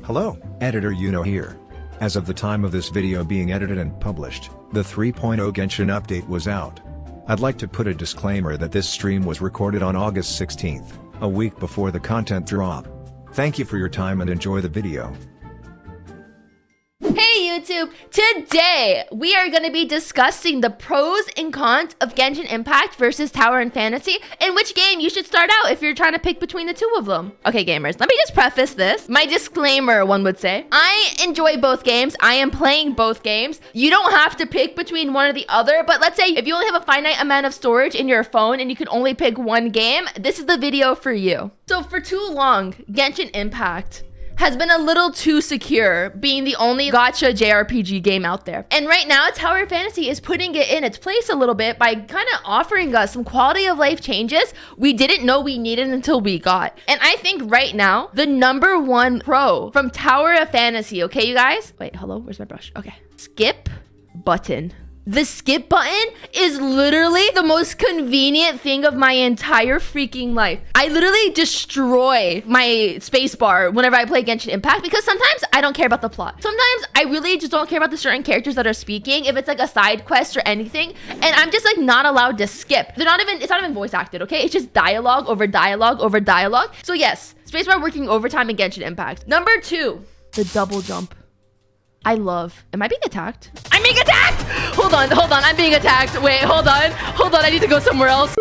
Hello, Editor Yuno here. As of the time of this video being edited and published, the 3.0 Genshin update was out. I'd like to put a disclaimer that this stream was recorded on August 16th, a week before the content drop. Thank you for your time and enjoy the video. Hey YouTube! Today, we are going to be discussing the pros and cons of Genshin Impact versus Tower and Fantasy, and which game you should start out if you're trying to pick between the two of them. Okay gamers, let me just preface this. My disclaimer, one would say. I enjoy both games. I am playing both games. You don't have to pick between one or the other, but let's say if you only have a finite amount of storage in your phone and you can only pick one game, this is the video for you. So for too long, Genshin Impact has been a little too secure, being the only gacha JRPG game out there. And right now, Tower Fantasy is putting it in its place a little bit by kind of offering us some quality of life changes we didn't know we needed until we got. And I think right now, the #1 pro from Tower of Fantasy, okay, you guys? Wait, hello, where's my brush? Okay. Skip button. The skip button is literally the most convenient thing of my entire freaking life. I literally destroy my spacebar whenever I play Genshin Impact because sometimes I don't care about the plot. Sometimes I really just don't care about the certain characters that are speaking, if it's like a side quest or anything, and I'm just like not allowed to skip. It's not even voice acted, okay? It's just dialogue over dialogue over dialogue. So yes, spacebar working overtime in Genshin Impact. #2, the double jump. I love. Am I being attacked? I'm being attacked! Hold on, I'm being attacked. Wait, hold on, I need to go somewhere else.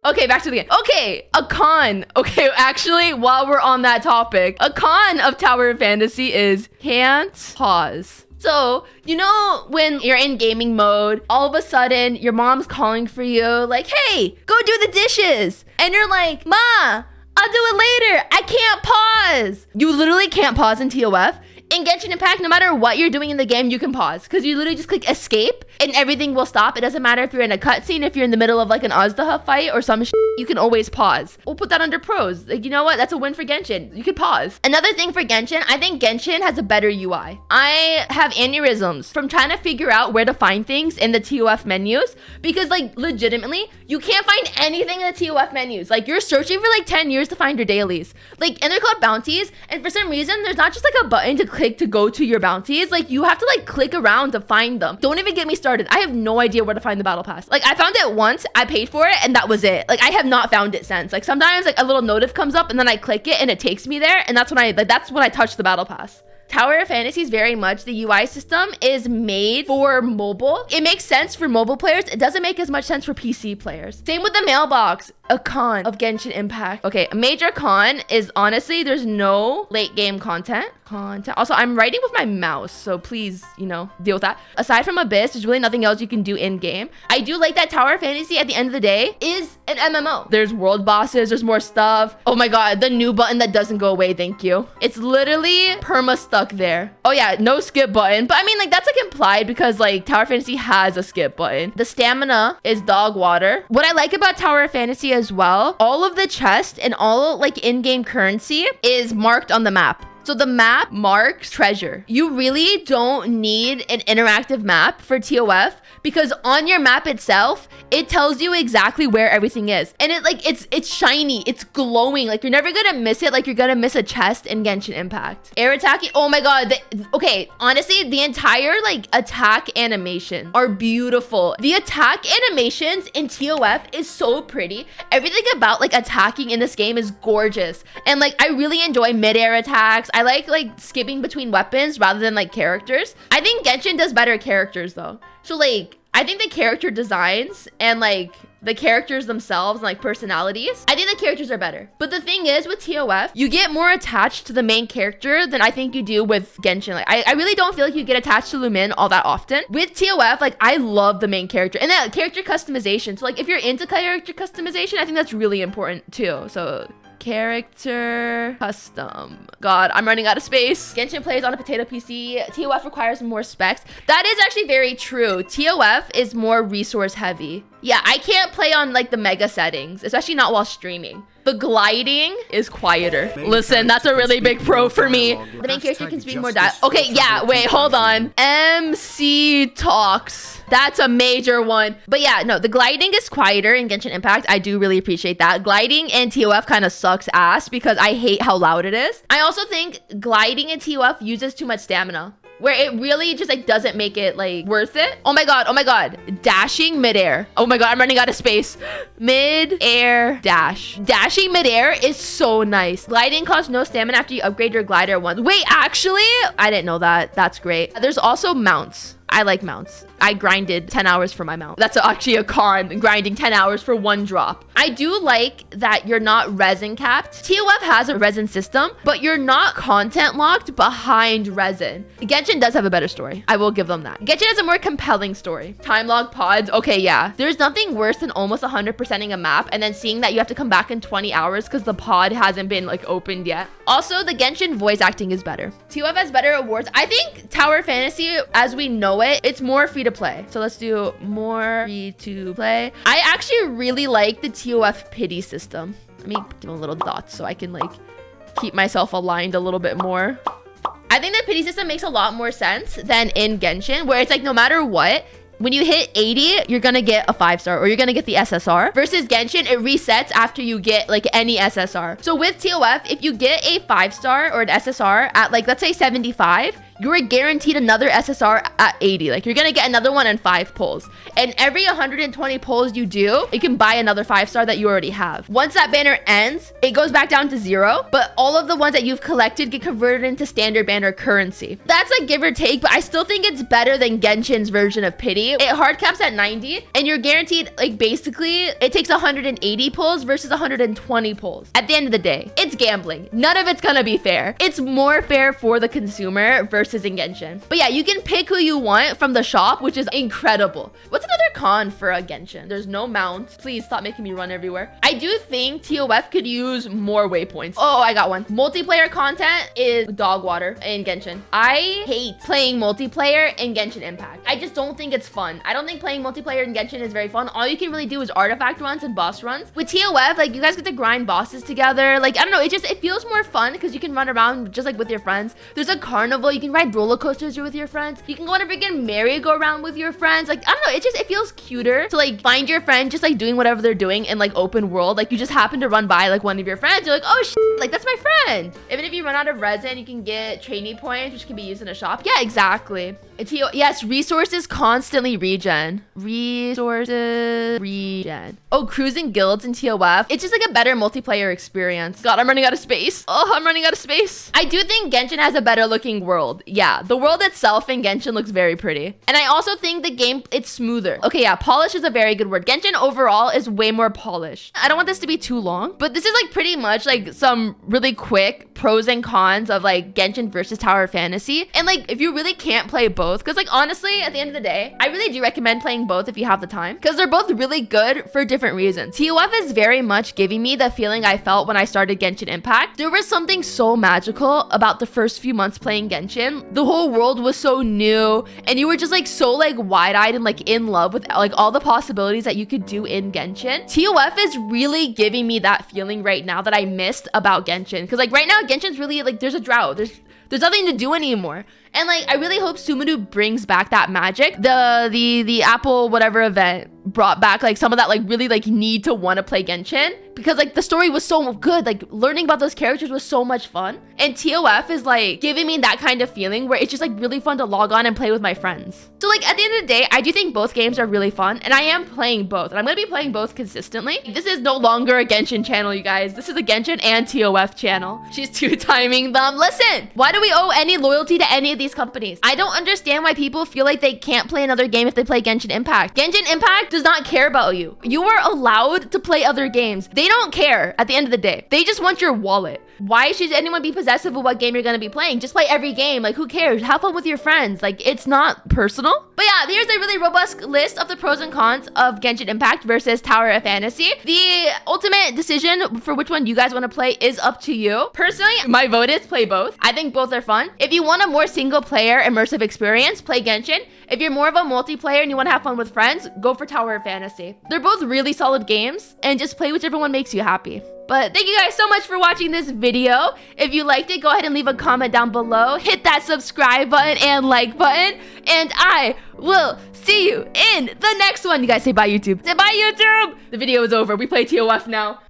Okay, back to the game. Okay, a con. Okay, actually, while we're on that topic, a con of Tower Fantasy is can't pause. So, you know, when you're in gaming mode, all of a sudden, your mom's calling for you, like, hey, go do the dishes. And you're like, Ma, I'll do it later. I can't pause. You literally can't pause in TOF. In Genshin Impact, no matter what you're doing in the game, you can pause. Because you literally just click escape and everything will stop. It doesn't matter if you're in a cutscene, if you're in the middle of like an Azdaha fight or some shit, you can always pause. We'll put that under pros. Like, you know what? That's a win for Genshin. You could pause. Another thing for Genshin, I think Genshin has a better UI. I have aneurysms from trying to figure out where to find things in the TOF menus. Because like legitimately, you can't find anything in the TOF menus. Like you're searching for like 10 years to find your dailies. Like, and they're called bounties. And for some reason, there's not just like a button to click to go to your bounties. Like you have to like click around to find them. Don't even get me started. I have no idea where to find the battle pass. Like I found it once, I paid for it, and that was it. Like I have not found it since. Like sometimes like a little notif comes up and then I click it and it takes me there, and that's when I touch the battle pass. Tower of Fantasy is very much, the UI system is made for mobile. It makes sense for mobile players. It doesn't make as much sense for PC players. Same with the mailbox. A con of Genshin Impact. Okay, a major con is honestly, there's no late game content. Also, I'm writing with my mouse, so please, you know, deal with that. Aside from Abyss, there's really nothing else you can do in game. I do like that Tower Fantasy at the end of the day is an MMO. There's world bosses, there's more stuff. Oh my god, the new button that doesn't go away, thank you. It's literally perma stuck there. Oh yeah, no skip button. But I mean, like, that's like implied because like Tower Fantasy has a skip button. The stamina is dog water. What I like about Tower Fantasy as well, all of the chests and all like in-game currency is marked on the map. So the map marks treasure. You really don't need an interactive map for TOF because on your map itself, it tells you exactly where everything is. And it's shiny, it's glowing. Like you're never gonna miss it like you're gonna miss a chest in Genshin Impact. Air attacking, oh my god. Okay, honestly, the entire like attack animation are beautiful. The attack animations in TOF is so pretty. Everything about like attacking in this game is gorgeous. And like I really enjoy mid-air attacks. I like skipping between weapons rather than like characters. I think Genshin does better characters though. So like, I think the character designs and like the characters themselves and like personalities, I think the characters are better. But the thing is with TOF, you get more attached to the main character than I think you do with Genshin. Like I really don't feel like you get attached to Lumin all that often. With TOF, like I love the main character and that character customization. So like if you're into character customization, I think that's really important too. So character custom. God, I'm running out of space. Genshin plays on a potato PC. TOF requires more specs. That is actually very true. TOF is more resource heavy. Yeah, I can't play on like the mega settings, especially not while streaming. The gliding is quieter. Listen, that's a really big pro for me. The main character can speak more dialogue. Okay, yeah, wait, hold on. MC talks. That's a major one. But yeah, no, the gliding is quieter in Genshin Impact. I do really appreciate that. Gliding in TOF kind of sucks ass because I hate how loud it is. I also think gliding in TOF uses too much stamina, where it really just like doesn't make it like worth it. Oh my god. Dashing midair. Oh my god, I'm running out of space. Mid-air dash. Dashing midair is so nice. Gliding costs no stamina after you upgrade your glider once. Wait, actually, I didn't know that. That's great. There's also mounts. I like mounts. I grinded 10 hours for my mount. That's actually a con, grinding 10 hours for one drop. I do like that you're not resin capped. TOF has a resin system, but you're not content locked behind resin. Genshin does have a better story. I will give them that. Genshin has a more compelling story. Time log pods. Okay, yeah. There's nothing worse than almost 100%ing a map and then seeing that you have to come back in 20 hours because the pod hasn't been like opened yet. Also, the Genshin voice acting is better. TOF has better awards. I think Tower Fantasy, as we know it, it's more free to play. So let's do more free to play. I actually really like the TOF pity system. Let me give them little dots so I can like keep myself aligned a little bit more. I think the pity system makes a lot more sense than in Genshin, where it's like no matter what, when you hit 80, you're gonna get a 5-star or you're gonna get the SSR. Versus Genshin, it resets after you get like any SSR. So with TOF, if you get a 5-star or an SSR at like, let's say 75, you're guaranteed another SSR at 80. Like you're gonna get another one in 5 pulls. And every 120 pulls you do, you can buy another 5-star that you already have. Once that banner ends, it goes back down to 0, but all of the ones that you've collected get converted into standard banner currency. That's like give or take, but I still think it's better than Genshin's version of pity. It hard caps at 90 and you're guaranteed like basically it takes 180 pulls versus 120 pulls. At the end of the day, it's gambling. None of it's gonna be fair. It's more fair for the consumer versus in Genshin. But yeah, you can pick who you want from the shop, which is incredible. What's another con for a Genshin? There's no mounts. Please stop making me run everywhere. I do think TOF could use more waypoints. Oh, I got one. Multiplayer content is dog water in Genshin. I hate playing multiplayer in Genshin Impact. I just don't think it's fun. I don't think playing multiplayer in Genshin is very fun. All you can really do is artifact runs and boss runs. With TOF, like you guys get to grind bosses together. Like, I don't know, it feels more fun because you can run around just like with your friends. There's a carnival, you can ride roller coasters with your friends. You can go on a freaking merry-go-round with your friends. Like, I don't know, it feels cuter to like find your friend just like doing whatever they're doing in like open world. Like you just happen to run by like one of your friends. You're like, oh shit, like that's my friend. Even if you run out of resin, you can get trainee points, which can be used in a shop. Yeah, exactly. Yes, resources constantly regen. Resources regen. Oh, cruising guilds in TOF. It's just like a better multiplayer experience. God, I'm running out of space. Oh, I'm running out of space. I do think Genshin has a better looking world. Yeah, the world itself in Genshin looks very pretty. And I also think the game, it's smoother. Okay, yeah, polish is a very good word. Genshin overall is way more polished. I don't want this to be too long, but this is like pretty much like some really quick pros and cons of like Genshin versus Tower Fantasy. And like, if you really can't play both, because like honestly, at the end of the day, I really do recommend playing both if you have the time, because they're both really good for different reasons. TOF is very much giving me the feeling I felt when I started Genshin Impact. There was something so magical about the first few months playing Genshin. The whole world was so new and you were just like so like wide-eyed and like in love with like all the possibilities that you could do in Genshin. TOF is really giving me that feeling right now that I missed about Genshin, because like right now Genshin's really like there's a drought. There's nothing to do anymore. And like, I really hope Sumuru brings back that magic. The Apple whatever event brought back like some of that like really like need to want to play Genshin, because like the story was so good. Like learning about those characters was so much fun. And TOF is like giving me that kind of feeling where it's just like really fun to log on and play with my friends. So like at the end of the day, I do think both games are really fun and I am playing both. And I'm going to be playing both consistently. This is no longer a Genshin channel, you guys. This is a Genshin and TOF channel. She's two-timing them. Listen, why do we owe any loyalty to any of these companies? I don't understand why people feel like they can't play another game if they play Genshin Impact. Genshin Impact does not care about you. You are allowed to play other games. They don't care at the end of the day. They just want your wallet. Why should anyone be possessive of what game you're gonna be playing? Just play every game. Like, who cares? Have fun with your friends. Like, it's not personal. But yeah, here's a really robust list of the pros and cons of Genshin Impact versus Tower of Fantasy. The ultimate decision for which one you guys want to play is up to you. Personally, my vote is play both. I think both are fun. If you want a more single player immersive experience, play Genshin. If you're more of a multiplayer and you want to have fun with friends, go for Tower of Fantasy. They're both really solid games, and just play whichever one makes you happy. But thank you guys so much for watching this video. If you liked it, go ahead and leave a comment down below. Hit that subscribe button and like button. And I will see you in the next one. You guys say bye, YouTube. Say bye, YouTube. The video is over. We play TOF now.